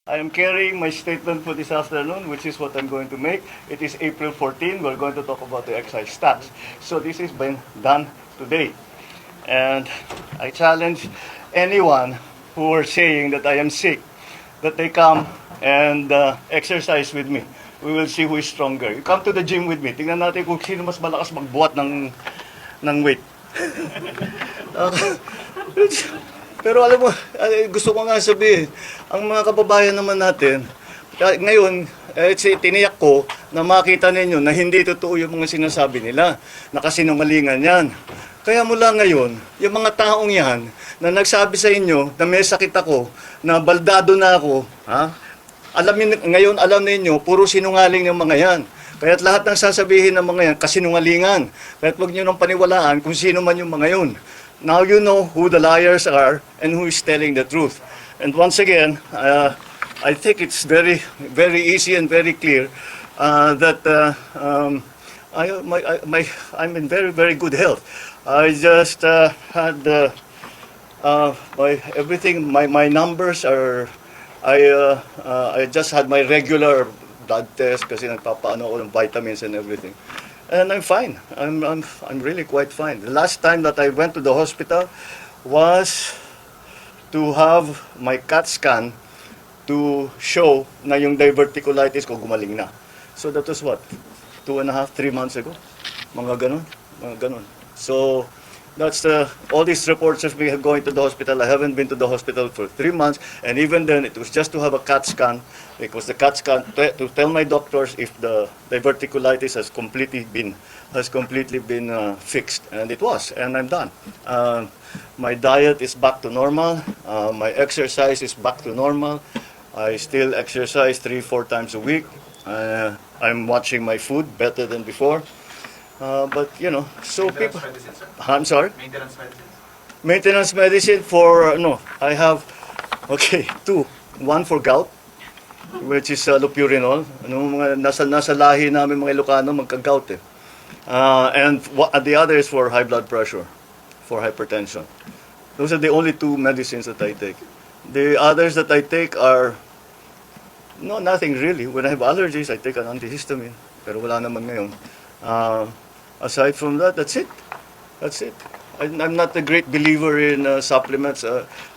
I am carrying my statement for this afternoon, which is what I'm going to make. It is April 14. We're going to talk about the excise tax. So this has been done today. And I challenge anyone who are saying that I am sick, that they come and exercise with me. We will see who is stronger. You come to the gym with me. Tingnan natin kung sino mas malakas magbuhat ng weight. Pero alam mo, gusto ko nga sabihin, ang mga kababayan naman natin, ngayon, tiniyak ko na makita ninyo na hindi totoo yung mga sinasabi nila, na kasinungalingan yan. Kaya mula ngayon, yung mga taong yan na nagsabi sa inyo na may sakit ako, na baldado na ako, ngayon alam ninyo, puro sinungaling yung mga yan. Kaya't lahat ng sasabihin ng mga yan, kasinungalingan. Kaya't huwag nyo nang paniwalaan kung sino man yung mga yun. Now you know who the liars are and who is telling the truth. And once again, I think it's very, very easy and very clear that I'm in very, very good health. I just had my numbers are. I just had my regular blood test kasi nagpapaano ako ng vitamins and everything. And I'm fine. I'm really quite fine. The last time that I went to the hospital was to have my CAT scan to show na yung diverticulitis ko gumaling na. So that was what? 2.5, 3 months ago. Mga ganun. So that's all these reports of me going to the hospital. I haven't been to the hospital for 3 months, and even then it was just to have a CAT scan, because the CAT scan to tell my doctors if the diverticulitis has completely been fixed, and it was, and I'm done. My diet is back to normal. My exercise is back to normal. I still exercise 3-4 times a week. I'm watching my food better than before. But you know, so people. Medicine, sir? I'm sorry. Maintenance medicine? Maintenance medicine for no. I have two. One for gout, which is lopurinol. Mga nasa lahi namin mga Ilocano magka-gout eh. And the other is for high blood pressure, for hypertension. Those are the only two medicines that I take. The others that I take are nothing really. When I have allergies, I take an antihistamine. Pero wala naman ngayon. Aside from that, that's it. I'm not a great believer in supplements.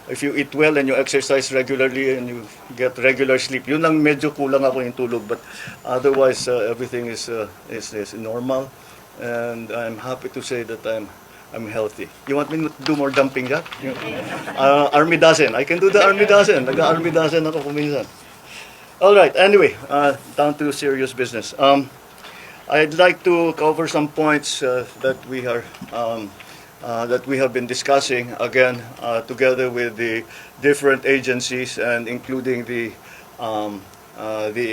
If you eat well and you exercise regularly and you get regular sleep, yun lang medyo kulang ako yung tulog. But otherwise, everything is normal. And I'm happy to say that I'm healthy. You want me to do more jumping jack? Army dozen. I can do the army dozen. Nag-army dozen ako kuminsan. All right. Anyway, down to serious business. I'd like to cover some points that we have been discussing again together with the different agencies and including the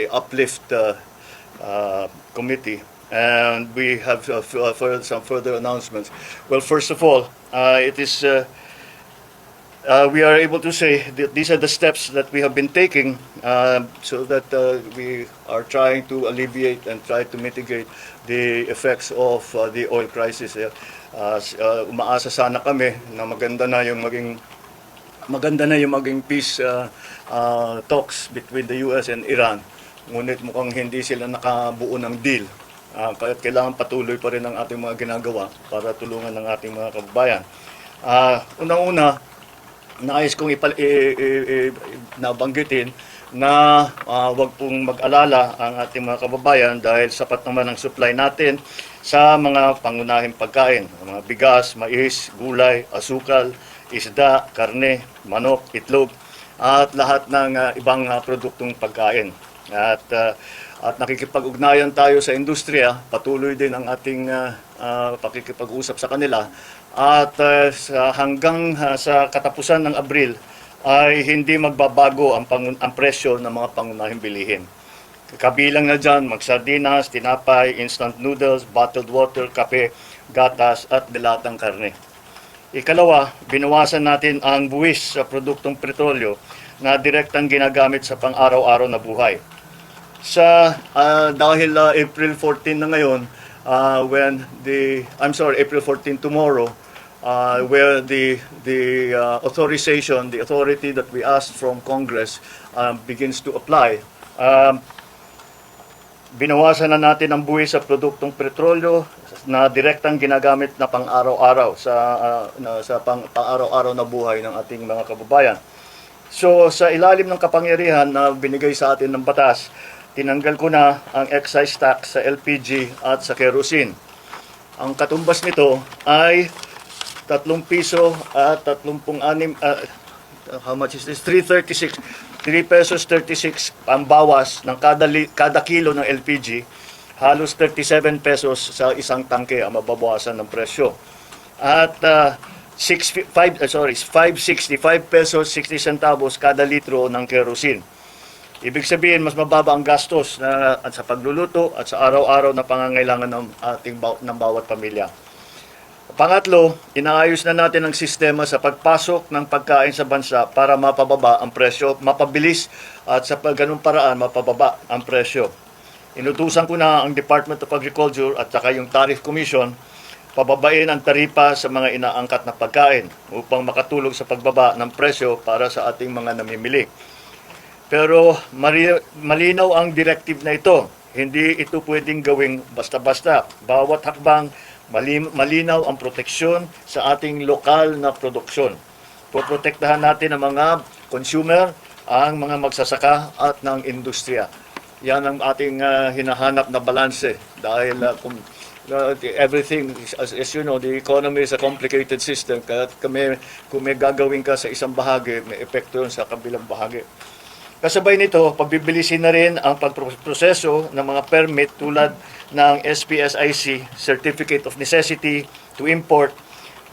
Uplift committee, and we have some further announcements. Well, first of all, it is. We are able to say that these are the steps that we have been taking so that we are trying to alleviate and try to mitigate the effects of the oil crisis. Umaasa sana kami na maganda na yung maging peace talks between the US and Iran. Ngunit mukhang hindi sila nakabuo ng deal. Kaya kailangan patuloy pa rin ang ating mga ginagawa para tulungan ng ating mga kababayan. Unang-una, nais kong nabanggitin na wag pong mag-alala ang ating mga kababayan dahil sapat naman ang supply natin sa mga pangunahing pagkain, mga bigas, mais, gulay, asukal, isda, karne, manok, itlog, at lahat ng ibang produktong pagkain. At nakikipag-ugnayan tayo sa industriya, patuloy din ang ating pakikipag-usap sa kanila. At hanggang sa katapusan ng Abril ay hindi magbabago ang presyo ng mga pangunahing bilihin. Kabilang na dyan, magsardinas, tinapay, instant noodles, bottled water, kape, gatas at dilatang karne. Ikalawa, binawasan natin ang buwis sa produktong petrolyo na direktang ginagamit sa pang-araw-araw na buhay. Dahil April 14 na ngayon, April 14 tomorrow, where the authorization, the authority that we asked from Congress begins to apply. Binawasan na natin ang buwis sa produktong petrolyo na direktang ginagamit na pang-araw-araw sa pang-araw-araw na buhay ng ating mga kababayan. So sa ilalim ng kapangyarihan na binigay sa atin ng batas, tinanggal ko na ang excise tax sa LPG at sa kerosene. Ang katumbas nito ay 3 piso at 36, how much is this? 3.36. 3 pesos 36 ang bawas ng kada kilo ng LPG, halos 37 pesos sa isang tangke ang mababawasan ng presyo. At 565 pesos 60 centavos kada litro ng kerosene. Ibig sabihin, mas mababa ang gastos sa pagluluto at sa araw-araw na pangangailangan ng bawat pamilya. Pangatlo, inaayos na natin ang sistema sa pagpasok ng pagkain sa bansa para mapababa ang presyo, mapabilis at sa ganung paraan mapababa ang presyo. Inutusan ko na ang Department of Agriculture at saka yung Tariff Commission pababain ang taripa sa mga inaangkat na pagkain upang makatulong sa pagbaba ng presyo para sa ating mga namimili. Pero malinaw ang directive na ito. Hindi ito pwedeng gawing basta-basta. Bawat hakbang malinaw ang proteksyon sa ating lokal na produksyon. Poprotektahan natin ang mga consumer, ang mga magsasaka at ng industriya. Yan ang ating hinahanap na balanse dahil everything, as you know, the economy is a complicated system. Kaya kung may gagawin ka sa isang bahagi, may epekto yun sa kabilang bahagi. Kasabay nito, pagbibilisin na rin ang pagproseso ng mga permit tulad ng SPSIC, Certificate of Necessity to Import,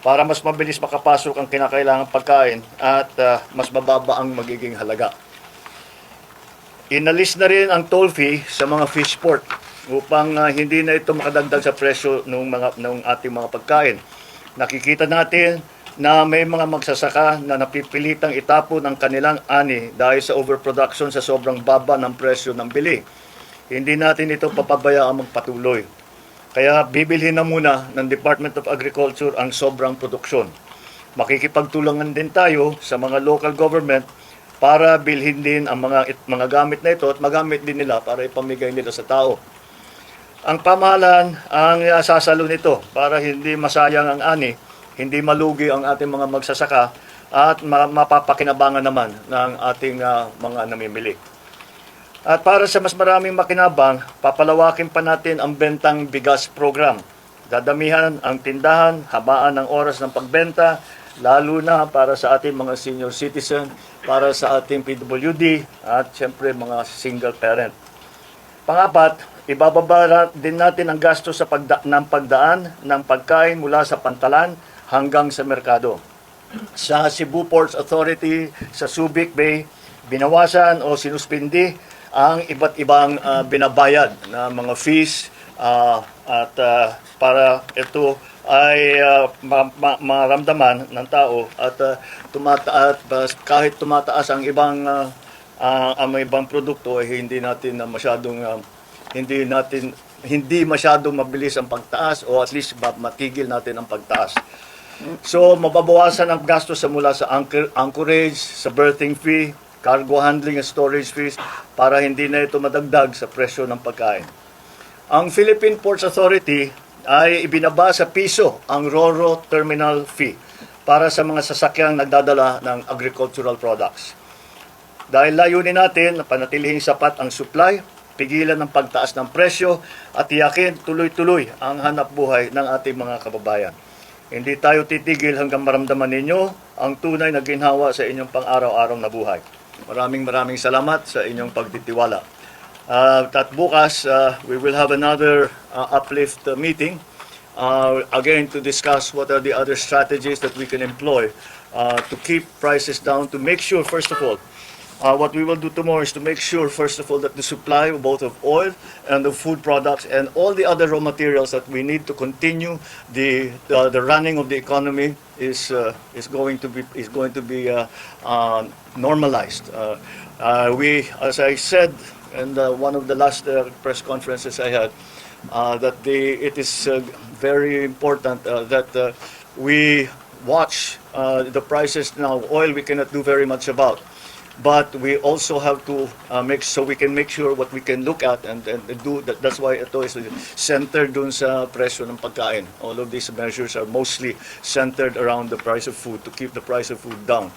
para mas mabilis makapasok ang kinakailangang pagkain at mas mababa ang magiging halaga. Inalis na rin ang toll fee sa mga fish port upang hindi na ito makadagdag sa presyo ng ating mga pagkain. Nakikita natin na may mga magsasaka na napipilitang itapon ang kanilang ani dahil sa overproduction sa sobrang baba ng presyo ng bili. Hindi natin ito papabayaan magpatuloy. Kaya bibilhin na muna ng Department of Agriculture ang sobrang produksyon. Makikipagtulungan din tayo sa mga local government para bilhin din ang mga gamit na ito at magamit din nila para ipamigay nila sa tao. Ang pamahalaan ang sasalo nito para hindi masayang ang ani, hindi malugi ang ating mga magsasaka at mapapakinabangan naman ng ating mga namimili. At para sa mas maraming makinabang, papalawakin pa natin ang bentang bigas program. Dadamihan ang tindahan, habaan ng oras ng pagbenta, lalo na para sa ating mga senior citizen, para sa ating PWD at siyempre mga single parent. Pangapat, ibababa din natin ang gasto sa pagdaan ng pagkain mula sa pantalan hanggang sa merkado. Sa Cebu Ports Authority, sa Subic Bay, binawasan o sinuspindi ang iba't ibang binabayad na mga fees at para ito ay maramdaman ng tao at kahit tumataas ang ibang produkto ay hindi masyadong mabilis ang pagtaas o at least matigil natin ang pagtaas. So mababawasan ang gastos mula sa anchorage, sa berthing fee, cargo handling and storage fees para hindi na ito madagdag sa presyo ng pagkain. Ang Philippine Ports Authority ay ibinaba sa piso ang RoRo terminal fee para sa mga sasakyang nagdadala ng agricultural products. Dahil layunin natin na panatilihing sapat ang supply, pigilan ng pagtaas ng presyo at tiyakin tuloy-tuloy ang hanap buhay ng ating mga kababayan. Hindi tayo titigil hanggang maramdaman ninyo ang tunay na ginhawa sa inyong pang-araw-araw na buhay. Maraming salamat sa inyong pagtitiwala. At bukas, we will have another uplift meeting again to discuss what are the other strategies that we can employ to keep prices down, to make sure, first of all, what we will do tomorrow is to make sure, first of all, that the supply both of oil and the food products and all the other raw materials that we need to continue the running of the economy is going to be normalized. We, as I said in one of the last press conferences I had, that it is very important that we watch the prices now. Oil we cannot do very much about. But we also have to we can make sure what we can look at and do that. That's why ito is centered dun sa presyo ng pagkain. All of these measures are mostly centered around the price of food to keep the price of food down.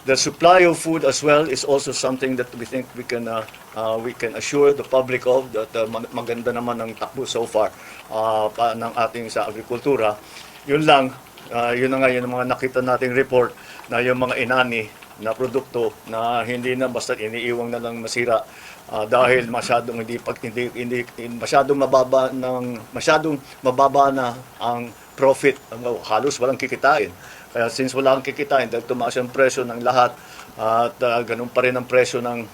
The supply of food as well is also something that we think we can assure the public of, that maganda naman ang takbo so far ng ating sa agrikultura. Yun lang, yun na nga yun ang mga nakita nating report na yung mga inani na produkto na hindi na basta iniiwang na lang masira dahil masyadong hindi masyadong mababa na ang profit, halos walang kikitain. Kaya since wala kang kikitain, dahil tumaas ang presyo ng lahat at ganun pa rin ang presyo ng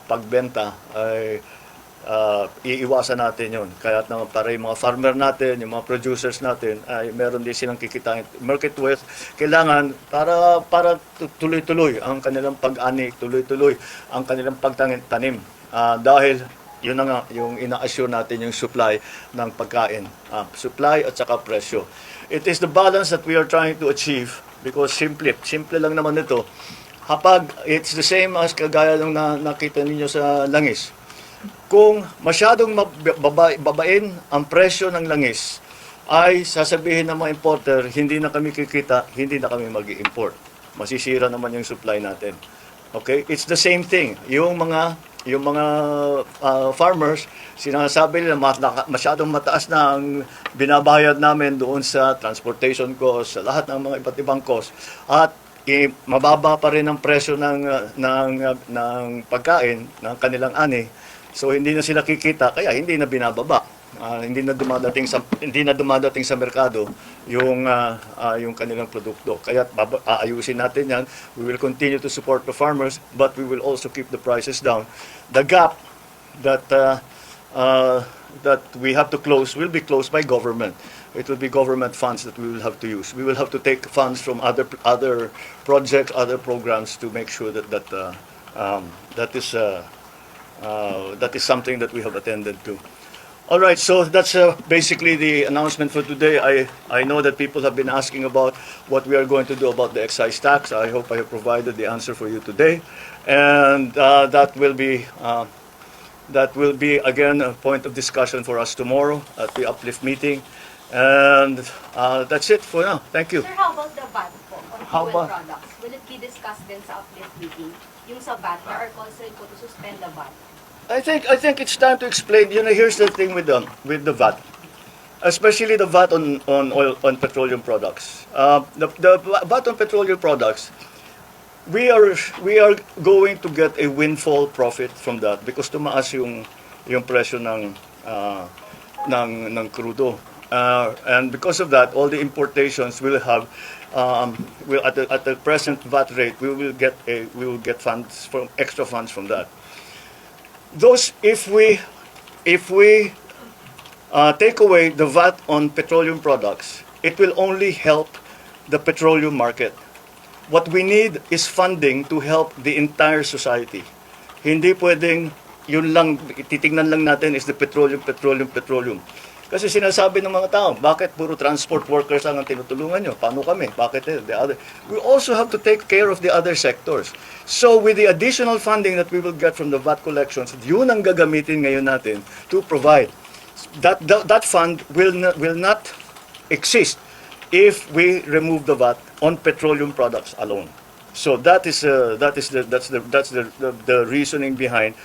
pagbenta, ay iiwasan natin yun. Kaya para yung mga farmer natin, yung mga producers natin, ay meron din silang kikitain. Market worth, kailangan para tuloy-tuloy ang kanilang pag-ani, tuloy-tuloy ang kanilang pagtanim. Dahil yun na nga, yung ina-assure natin yung supply ng pagkain. Supply at saka presyo. It is the balance that we are trying to achieve because simple lang naman ito. Kapag it's the same as kagaya ng nakita ninyo sa langis. Kung masyadong babain ang presyo ng langis, ay sasabihin ng mga importer, hindi na kami kikita, hindi na kami mag-i-import. Masisira naman yung supply natin. Okay? It's the same thing. Yung mga farmers, sinasabi nila masyadong mataas na ang binabayad namin doon sa transportation cost, sa lahat ng mga iba't ibang cost. At mababa pa rin ang presyo ng pagkain, ng kanilang ani. So hindi na sila kikita, kaya hindi na binababa. Hindi na dumadating sa merkado yung kanilang produkto. Kaya aayusin natin 'yan. We will continue to support the farmers, but we will also keep the prices down. The gap that we have to close will be closed by government. It will be government funds that we will have to use. We will have to take funds from other projects, other programs to make sure that is something that we have attended to. All right, so that's basically the announcement for today. I know that people have been asking about what we are going to do about the excise tax. I hope I have provided the answer for you today, and that will be again a point of discussion for us tomorrow at the Uplift meeting. And that's it for now. Thank you. Sir, how about the VAT po on How fuel about- products? Will it be discussed din sa Uplift meeting? Yung sa VAT, there are calls rin po to suspend the VAT. I think it's time to explain. Here's the thing with the VAT, especially the VAT on petroleum products. The VAT on petroleum products, we are going to get a windfall profit from that because tumaas yung presyo ng crudo. And because of that, all the importations will have at the present VAT rate, we will get extra funds from that. If we take away the VAT on petroleum products, it will only help the petroleum market. What we need is funding to help the entire society. Hindi pwedeng yun lang, titingnan lang natin is the petroleum. Kasi sinasabi ng mga tao, bakit puro transport workers lang ang tinutulungan nyo? Paano kami? Bakit the other? We also have to take care of the other sectors. So with the additional funding that we will get from the VAT collections, yun ang gagamitin ngayon natin to provide. That fund will not exist if we remove the VAT on petroleum products alone. So that's the reasoning behind.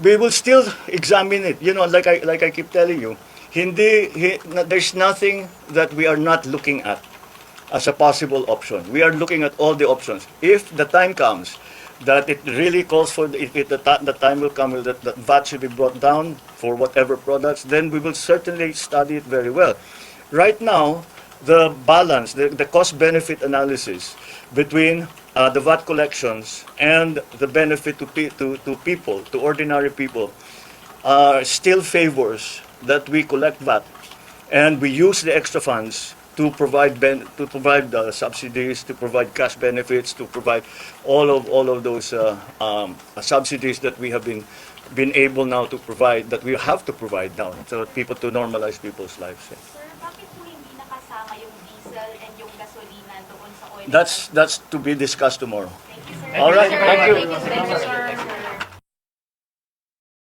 We will still examine it. Like I keep telling you, there's nothing that we are not looking at as a possible option. We are looking at all the options. If the time comes that it really calls for, the time will come that VAT should be brought down for whatever products, then we will certainly study it very well. Right now, the balance, the cost-benefit analysis between the VAT collections and the benefit to people, to ordinary people, still favors that we collect VAT and we use the extra funds to provide subsidies, to provide cash benefits, to provide all of those subsidies that we have been able now to provide, that we have to provide now, so that to normalize people's lives. Sir, bakit po hindi nakasama That's to be discussed tomorrow. Thank you, sir. All right, thank you. Thank you, sir.